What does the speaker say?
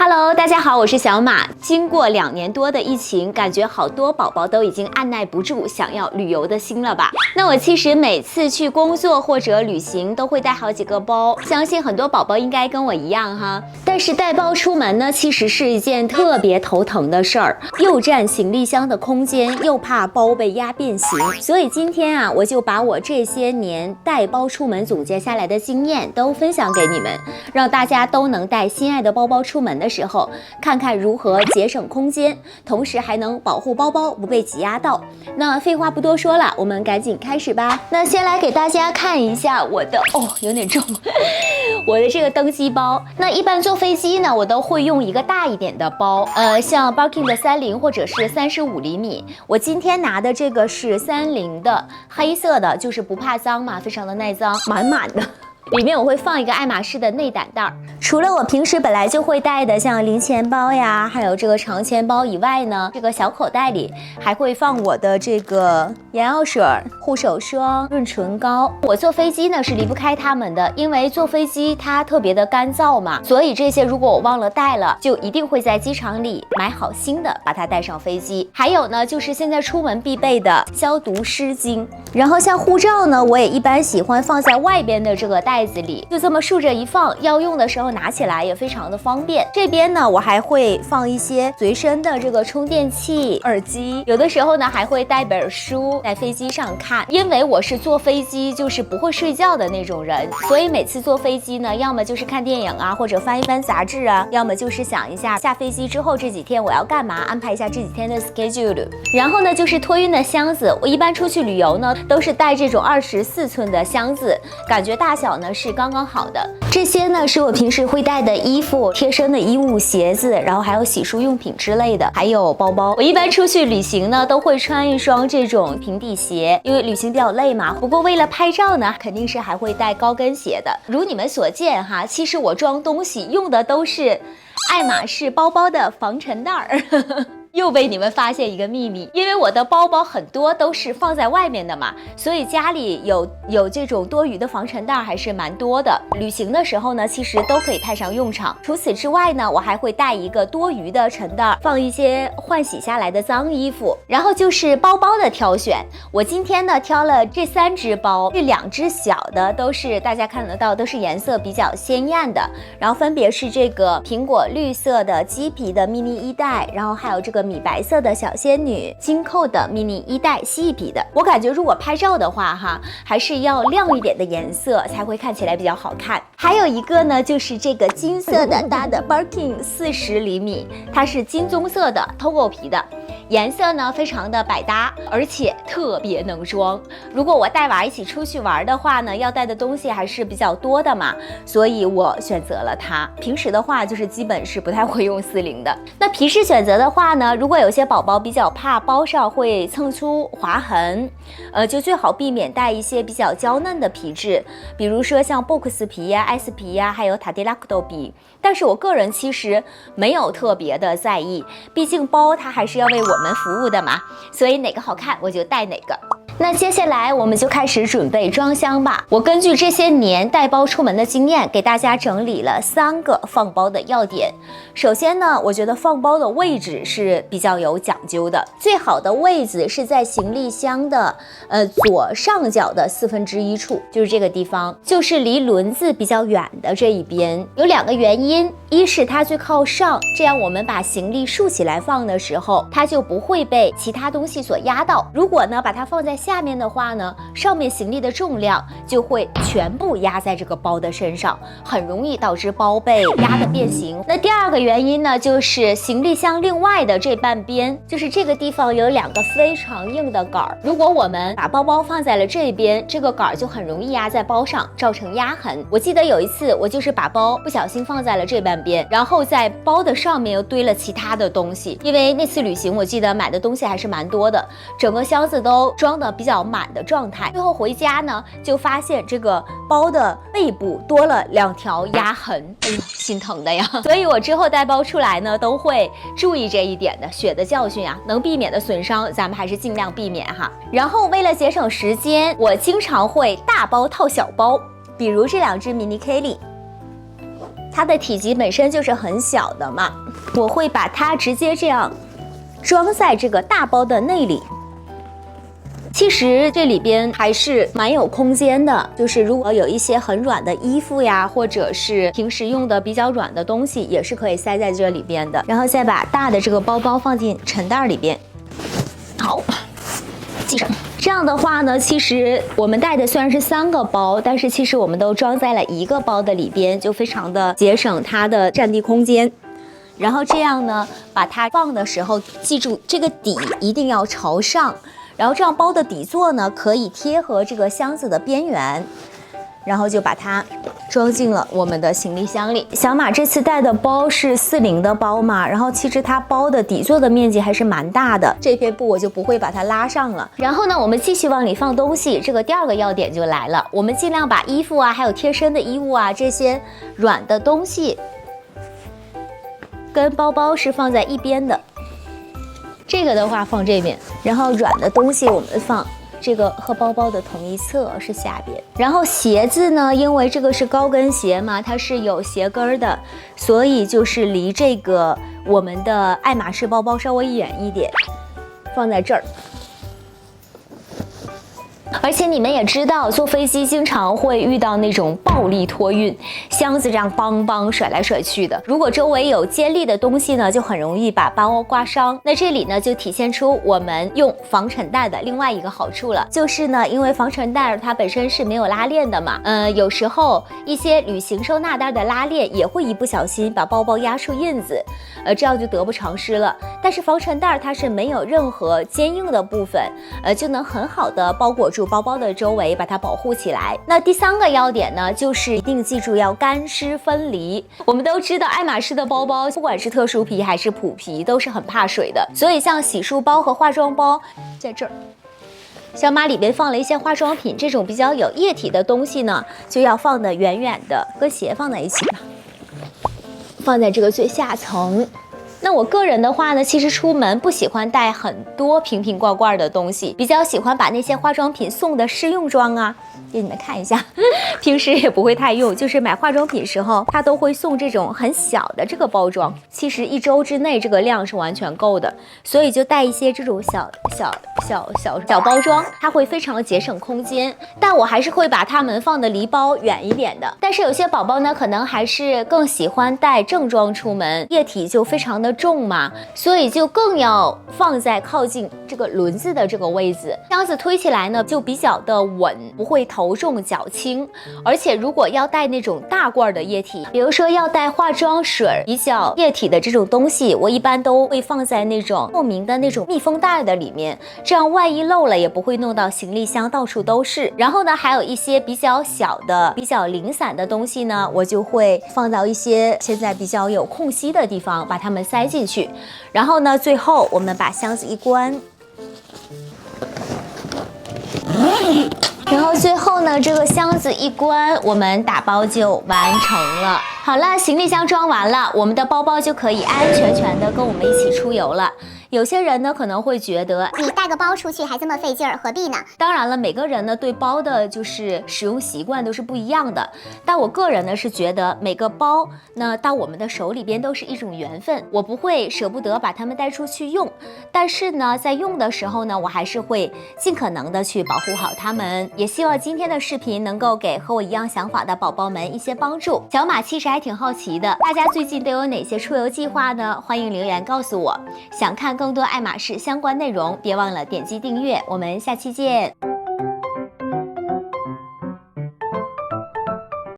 Hello， 大家好，我是小马。经过2年多的疫情，感觉好多宝宝都已经按耐不住想要旅游的心了吧？那我其实每次去工作或者旅行都会带好几个包，相信很多宝宝应该跟我一样哈。但是带包出门呢，其实是一件特别头疼的事儿，又占行李箱的空间，又怕包被压变形。所以今天啊，我就把我这些年带包出门总结下来的经验都分享给你们，让大家都能带心爱的包包出门的时候，看看如何节省空间，同时还能保护包包不被挤压到。那废话不多说了，我们赶紧开始吧。那先来给大家看一下我的有点重我的这个登机包。那一般坐飞机呢，我都会用一个大一点的包，像 Birkin 的30或者是35厘米。我今天拿的这个是30的，黑色的，就是不怕脏嘛，非常的耐脏，满满的。里面我会放一个爱马仕的内胆袋，除了我平时本来就会带的像零钱包呀，还有这个长钱包以外呢，这个小口袋里还会放我的这个眼药水、护手霜、润唇膏。我坐飞机呢是离不开它们的，因为坐飞机它特别的干燥嘛，所以这些如果我忘了带了，就一定会在机场里买好新的，把它带上飞机。还有呢，就是现在出门必备的消毒湿巾。然后像护照呢，我也一般喜欢放在外边的这个袋子里，就这么竖着一放，要用的时候拿起来也非常的方便。这边呢，我还会放一些随身的这个充电器、耳机，有的时候呢还会带本书在飞机上看。因为我是坐飞机就是不会睡觉的那种人，所以每次坐飞机呢，要么就是看电影啊，或者翻一翻杂志啊，要么就是想一下下飞机之后这几天我要干嘛，安排一下这几天的 schedule。然后呢，就是托运的箱子，我一般出去旅游呢，都是带这种24寸的箱子，感觉大小呢是刚刚好的。这些呢是我平时会带的衣服、贴身的衣物、鞋子，然后还有洗漱用品之类的，还有包包。我一般出去旅行呢，都会穿一双这种平底鞋，因为旅行比较累嘛。不过为了拍照呢，肯定是还会带高跟鞋的。如你们所见哈，其实我装东西用的都是爱马仕包包的防尘袋儿。又被你们发现一个秘密，因为我的包包很多都是放在外面的嘛，所以家里有这种多余的防尘袋还是蛮多的。旅行的时候呢，其实都可以派上用场。除此之外呢，我还会带一个多余的尘袋，放一些换洗下来的脏衣服。然后就是包包的挑选，我今天呢挑了这3只包，这2只小的都是大家看得到，都是颜色比较鲜艳的，然后分别是这个苹果绿色的鸡皮的 mini 衣袋，然后还有这个米白色的小仙女金扣的 mini 衣袋细皮的。我感觉如果拍照的话哈，还是要亮一点的颜色才会看起来比较好看。还有一个呢，就是这个金色的大的 Birkin 40厘米，它是金棕色的 Togo 皮的，颜色呢非常的百搭，而且特别能装。如果我带娃一起出去玩的话呢，要带的东西还是比较多的嘛，所以我选择了它。平时的话就是基本是不太会用40的。那皮质选择的话呢，如果有些宝宝比较怕包上会蹭出划痕，就最好避免带一些比较娇嫩的皮质，比如说像 box 皮呀、S 皮呀，还有塔迪拉克多皮。但是我个人其实没有特别的在意，毕竟包它还是要为我们服务的嘛，所以哪个好看我就带哪个。那接下来我们就开始准备装箱吧。我根据这些年带包出门的经验，给大家整理了3个放包的要点。首先呢，我觉得放包的位置是比较有讲究的，最好的位置是在行李箱的左上角的1/4处，就是这个地方，就是离轮子比较远的这一边。有2个原因，一是它最靠上，这样我们把行李竖起来放的时候，它就不会被其他东西所压到。如果呢把它放在下面的话呢，上面行李的重量就会全部压在这个包的身上，很容易导致包被压得变形。那第2个原因呢，就是行李箱另外的这半边，就是这个地方有2个非常硬的杆儿，如果我们把包包放在了这边，这个杆儿就很容易压在包上，造成压痕。我记得有一次我就是把包不小心放在了这半边，然后在包的上面又堆了其他的东西，因为那次旅行我记得买的东西还是蛮多的，整个箱子都装的比较满的状态。最后回家呢，就发现这个包的背部多了2条压痕，哎呦，心疼的呀！所以我之后带包出来呢，都会注意这一点的，血的教训啊，能避免的损伤，咱们还是尽量避免哈。然后为了节省时间，我经常会大包套小包，比如这2只 mini Kelly。它的体积本身就是很小的嘛，我会把它直接这样装在这个大包的内里。其实这里边还是蛮有空间的，就是如果有一些很软的衣服呀，或者是平时用的比较软的东西，也是可以塞在这里边的。然后再把大的这个包包放进沉袋里边。好，系上。这样的话呢，其实我们带的虽然是3个包，但是其实我们都装在了1个包的里边，就非常的节省它的占地空间。然后这样呢，把它放的时候，记住这个底一定要朝上。然后这样包的底座呢，可以贴合这个箱子的边缘，然后就把它装进了我们的行李箱里。小马这次带的包是40的包嘛，然后其实它包的底座的面积还是蛮大的，这片布我就不会把它拉上了。然后呢，我们继续往里放东西，这个第2个要点就来了，我们尽量把衣服啊，还有贴身的衣物啊，这些软的东西跟包包是放在一边的。这个的话放这边，然后软的东西我们放这个和包包的同一侧是下边。然后鞋子呢，因为这个是高跟鞋嘛，它是有鞋跟的，所以就是离这个我们的爱马仕包包稍微远一点，放在这儿。而且你们也知道，坐飞机经常会遇到那种暴力托运，箱子这样梆梆甩来甩去的。如果周围有尖利的东西呢，就很容易把包刮伤。那这里呢，就体现出我们用防尘袋的另外一个好处了，就是呢，因为防尘袋它本身是没有拉链的嘛，有时候一些旅行收纳袋的拉链也会一不小心把包包压出印子，这样就得不偿失了。但是防尘袋它是没有任何坚硬的部分，就能很好的包裹住包包的周围，把它保护起来。那第3个要点呢，就是一定记住要干湿分离。我们都知道爱马仕的包包，不管是特殊皮还是普皮，都是很怕水的，所以像洗漱包和化妆包在这儿，小马里边放了一些化妆品，这种比较有液体的东西呢，就要放得远远的，跟鞋放在一起吧，放在这个最下层。那我个人的话呢，其实出门不喜欢带很多瓶瓶罐罐的东西，比较喜欢把那些化妆品送的试用装啊，给你们看一下，平时也不会太用，就是买化妆品时候，它都会送这种很小的这个包装，其实1周之内这个量是完全够的，所以就带一些这种小包装，它会非常的节省空间。但我还是会把它们放的离包远一点的。但是有些宝宝呢，可能还是更喜欢带正装出门，液体就非常的重嘛，所以就更要放在靠近这个轮子的这个位置，箱子推起来呢就比较的稳，不会头重脚轻。而且如果要带那种大罐的液体，比如说要带化妆水比较液体的这种东西，我一般都会放在那种透明的那种密封袋的里面，这样万一漏了也不会弄到行李箱到处都是。然后呢，还有一些比较小的比较零散的东西呢，我就会放到一些现在比较有空隙的地方，把它们塞进去。然后呢，最后我们把箱子一关，然后最后呢，这个箱子一关，我们打包就完成了。好了，行李箱装完了，我们的包包就可以安安全全的跟我们一起出游了。有些人呢可能会觉得，你带个包出去还这么费劲儿，何必呢？当然了，每个人呢对包的就是使用习惯都是不一样的。但我个人呢是觉得每个包呢到我们的手里边都是一种缘分，我不会舍不得把它们带出去用。但是呢，在用的时候呢，我还是会尽可能的去保护好它们。也希望今天的视频能够给和我一样想法的宝宝们一些帮助。小马其实还挺好奇的，大家最近都有哪些出游计划呢？欢迎留言告诉我。想看更多爱马仕相关内容，别忘了点击订阅，我们下期见。